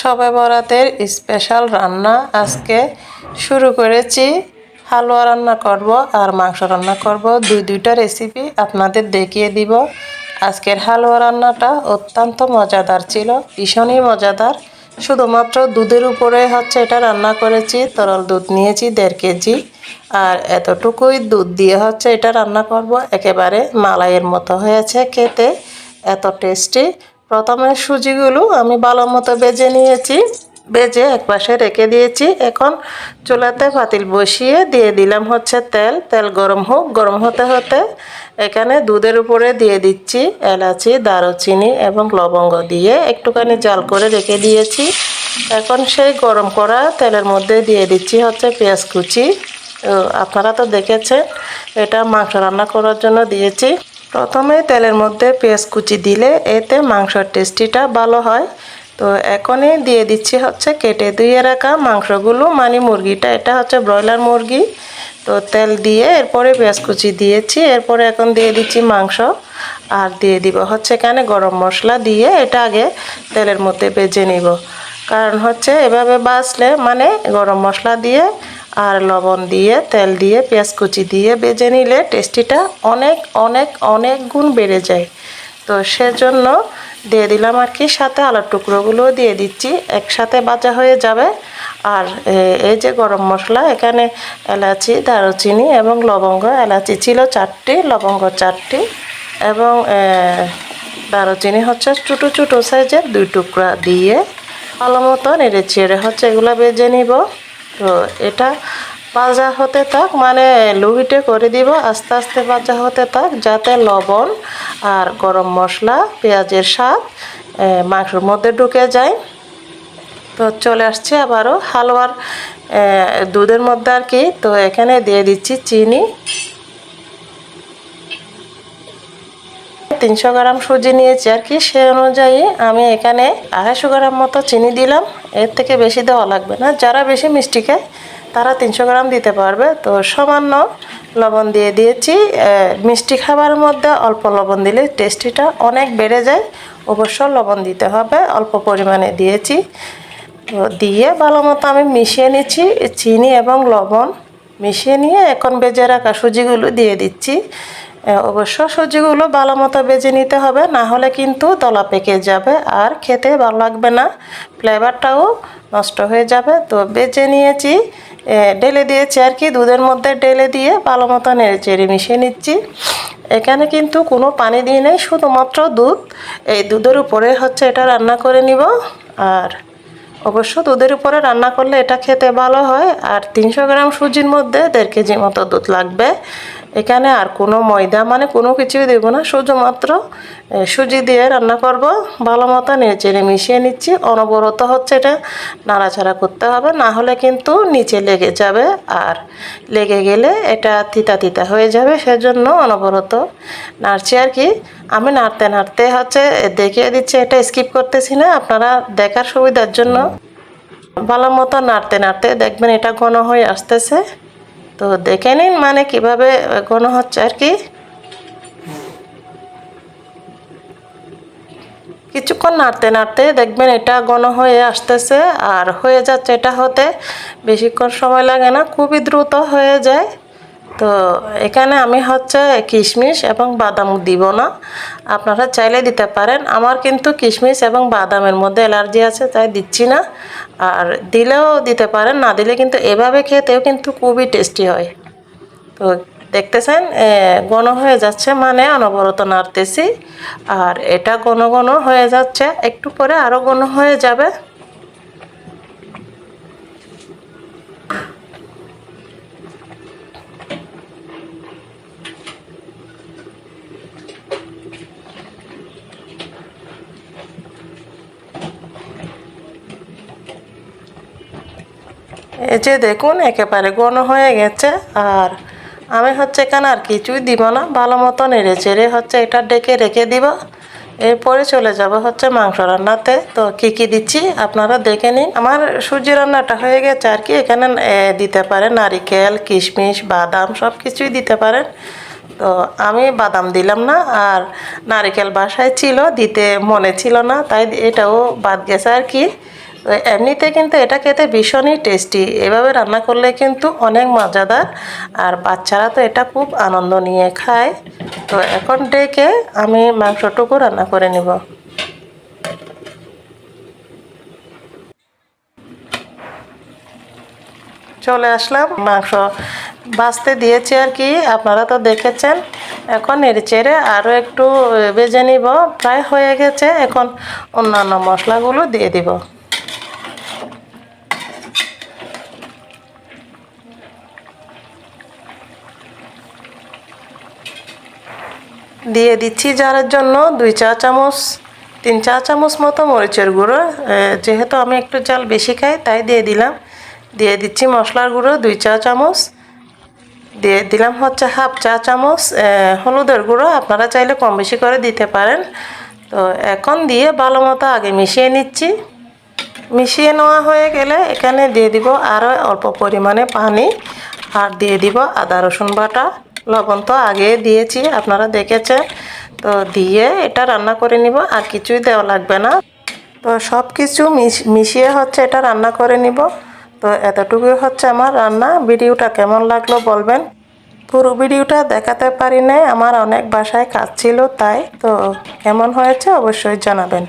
শবে বরাতের স্পেশাল রান্না আজকে শুরু করেছি। হালুয়া রান্না করব আর মাংস রান্না করব, দুইটা রেসিপি আপনাদের দেখিয়ে দিব। আজকের হালুয়া রান্নাটা অত্যন্ত মজাদার ছিল, ভীষণই মজাদার। শুধুমাত্র দুধের উপরে এটা রান্না করেছি। তরল দুধ নিয়েছি 1.5 কেজি, আর এতটুকুই দুধ দিয়ে এটা রান্না করব। একেবারে মালাইয়ের মতো হয়েছে খেতে, এত টেস্টি। প্রথমে সুজিগুলো আমি ভালো মতো ভেজে নিয়েছি, ভেজে একপাশে রেখে দিয়েছি। এখন চুলাতে পাতিল বসিয়ে দিয়ে দিলাম তেল গরম হোক। গরম হতে হতে এখানে দুধের উপরে দিয়ে দিচ্ছি এলাচি, দারুচিনি এবং লবঙ্গ দিয়ে একটুখানি জাল করে রেখে দিয়েছি। এখন সেই গরম করা তেলের মধ্যে দিয়ে দিচ্ছি পেঁয়াজ কুচি। আপনারা তো দেখেছেন, এটা মাংস রান্না করার জন্য দিয়েছি। প্রথমে তেলের মধ্যে পেঁয়াজ কুচি দিলে এতে মাংসের টেস্টিটা ভালো হয়। তো এখনই দিয়ে দিচ্ছি কেটে ধুয়ে রাখা মাংসগুলো, মানে মুরগিটা, এটা ব্রয়লার মুরগি। তো তেল দিয়ে এরপরে পেঁয়াজ কুচি দিয়েছি, এরপরে এখন দিয়ে দিচ্ছি মাংস, আর দিয়ে দিব এখানে গরম মশলা দিয়ে এটা আগে তেলের মধ্যে ভেজে নিব। কারণ এভাবে বাছলে মানে গরম মশলা দিয়ে আর লবণ দিয়ে তেল দিয়ে পেঁয়াজ কুচি দিয়ে ভেজে নিলে টেস্টিটা অনেক অনেক অনেক গুণ বেড়ে যায়। তো সেজন্য দিয়ে দিলাম আর কি, সাথে আলুর টুকরোগুলোও দিয়ে দিচ্ছি, একসাথে ভাজা হয়ে যাবে। আর এই যে গরম মশলা, এখানে এলাচি, দারুচিনি এবং লবঙ্গ, এলাচি ছিল 4টি, লবঙ্গ 4টি এবং দারুচিনি ছোটো ছোটো সাইজের 2 টুকরা দিয়ে ভালো মতো নেড়ে চেড়ে এগুলো ভেজে নিব। তো এটা ভাজা হতে থাক, মানে লো হিটে করে দিব, আস্তে আস্তে ভাজা হতে থাক, যাতে লবণ আর গরম মশলা, পেঁয়াজের স্বাদ মাংসের মধ্যে ঢুকে যায়। তো চলে আসছে আবারও হালুয়ার দুধের মধ্যে আর কি। তো এখানে দিয়ে দিচ্ছি চিনি। 300 গ্রাম সুজি নিয়েছি আর কি, সে অনুযায়ী আমি এখানে 250 গ্রাম মতো চিনি দিলাম। এর থেকে বেশি দেওয়া লাগবে না, যারা বেশি মিষ্টি খায় তারা 300 গ্রাম দিতে পারবে। তো সামান্য লবণ দিয়ে দিয়েছি। মিষ্টি খাবারের মধ্যে অল্প লবণ দিলে টেস্টিটা অনেক বেড়ে যায়, অবশ্য লবণ দিতে হবে, অল্প পরিমাণে দিয়েছি। তো দিয়ে ভালো মতো আমি মিশিয়ে নিচ্ছি, চিনি এবং লবণ মিশিয়ে নিয়ে এখন ভেজে রাখা সুজিগুলো দিয়ে দিচ্ছি। অবশ্য সুজিগুলো ভালো মতো ভেজে নিতে হবে, না হলে কিন্তু দলা পেকে যাবে আর খেতে ভালো লাগবে না, ফ্লেভারটাও নষ্ট হয়ে যাবে। তো ভেজে নিয়েছি, ঢেলে দিয়েছি আর কি, দুধের মধ্যে ঢেলে দিয়ে ভালো মতো নেড়ে চেড়ে মিশিয়ে নিচ্ছি। এখানে কিন্তু কোনো পানি দিয়ে নেই, শুধুমাত্র দুধ। এই দুধের উপরে এটা রান্না করে নিব। আর অবশ্য দুধের উপরে রান্না করলে এটা খেতে ভালো হয়। আর 300 গ্রাম সুজির মধ্যে 1.5 কেজি মতো দুধ লাগবে। এখানে আর কোনো ময়দা মানে কোনো কিছুই দেবো না, শুধুমাত্র সুজি দিয়ে রান্না করব। ভালো মতো নেড়ে মিশিয়ে নিচ্ছি, অনবরত এটা নাড়াচাড়া করতে হবে, না হলে কিন্তু নিচে লেগে যাবে, আর লেগে গেলে এটা তিতা তিতা হয়ে যাবে। সেজন্য অনবরত নাড়ছি আর কি। আমি নাড়তে নাড়তে দেখিয়ে দিচ্ছি, এটা স্কিপ করতেছি না, আপনারা দেখার সুবিধার জন্য। ভালো মতো নাড়তে নাড়তে দেখবেন এটা ঘন হয়ে আসতেছে। তো দেখে নিন মানে কিভাবে ঘন হচ্ছে আর কি। কিছুক্ষণ নাড়তে নাড়তে দেখবেন এটা ঘন হয়ে আসতেছে, আর হয়ে যাচ্ছে। এটা হতে বেশিক্ষণ সময় লাগে না, খুবই দ্রুত হয়ে যায়। তো এখানে আমি কিশমিশ এবং বাদাম দিব না, আপনারা চাইলে দিতে পারেন। আমার কিন্তু কিশমিশ এবং বাদামের মধ্যে অ্যালার্জি আছে, তাই দিচ্ছি না। আর দিলেও দিতে পারেন, না দিলে কিন্তু এভাবে খেতেও কিন্তু খুবই টেস্টি হয়। তো দেখতেছেন ঘন হয়ে যাচ্ছে, মানে অনবরত নাড়তেছি, আর এটা ঘন ঘন হয়ে যাচ্ছে, একটু পরে আরও ঘন হয়ে যাবে। এই যে দেখুন একেবারে ঘন হয়ে গেছে। আর আমি এখানে আর কিছুই দিব না, ভালো মতো নেড়ে চেড়ে এটা ডেকে রেখে দিব। এরপরে চলে যাব মাংস রান্নাতে। তো কি কি দিচ্ছি আপনারা দেখে নিন। আমার সুজি রান্নাটা হয়ে গেছে আর কি। এখানে দিতে পারেন নারিকেল, কিশমিশ, বাদাম, সব কিছুই দিতে পারেন। তো আমি বাদাম দিলাম না, আর নারিকেল বাসায় ছিল, দিতে মনে ছিল না, তাই এটাও বাদ গেছে আর কি। তো এমনিতে কিন্তু এটা খেতে ভীষণই টেস্টি, এভাবে রান্না করলে কিন্তু অনেক মজাদার, আর বাচ্চারা তো এটা খুব আনন্দ নিয়ে খায়। তো এখন ডেকে আমি মাংসটুকু রান্না করে নিব। চলে আসলাম, মাংস ভাজতে দিয়েছি আর কি, আপনারা তো দেখেছেন। এখন এর চেড়ে আরও একটু ভেজে নিব, প্রায় হয়ে গেছে। এখন অন্যান্য মশলাগুলো দিয়ে দিব। দিয়ে দিচ্ছি জারের জন্য 3 চা চামচ মতো মরিচের গুঁড়ো। যেহেতু আমি একটু ঝাল বেশি খাই তাই দিয়ে দিলাম। দিয়ে দিচ্ছি মশলার গুঁড়ো 2 চা চামচ। দিয়ে দিলাম হচ্ছে 1/2 চা চামচ হলুদের গুঁড়ো, আপনারা চাইলে কম বেশি করে দিতে পারেন। তো এখন দিয়ে ভালো মতো আগে মিশিয়ে নিচ্ছি। মিশিয়ে নেওয়া হয়ে গেলে এখানে দিয়ে দিব আরও অল্প পরিমাণে পানি, আর দিয়ে দিব আদা রসুন বাটা। লবণ তো আগে দিয়েছি, আপনারা দেখেছেন। তো দিয়ে এটা রান্না করে নিব, আর কিছুই দেওয়া লাগবে না। তো সব কিছু মিশিয়ে হচ্ছে এটা রান্না করে নিব। তো এতটুকুই হচ্ছে আমার রান্না। ভিডিওটা কেমন লাগলো বলবেন। পুরো ভিডিওটা দেখাতে পারি নাই, আমার অনেক বাসায় কাজ ছিল তাই। তো কেমন হয়েছে অবশ্যই জানাবেন।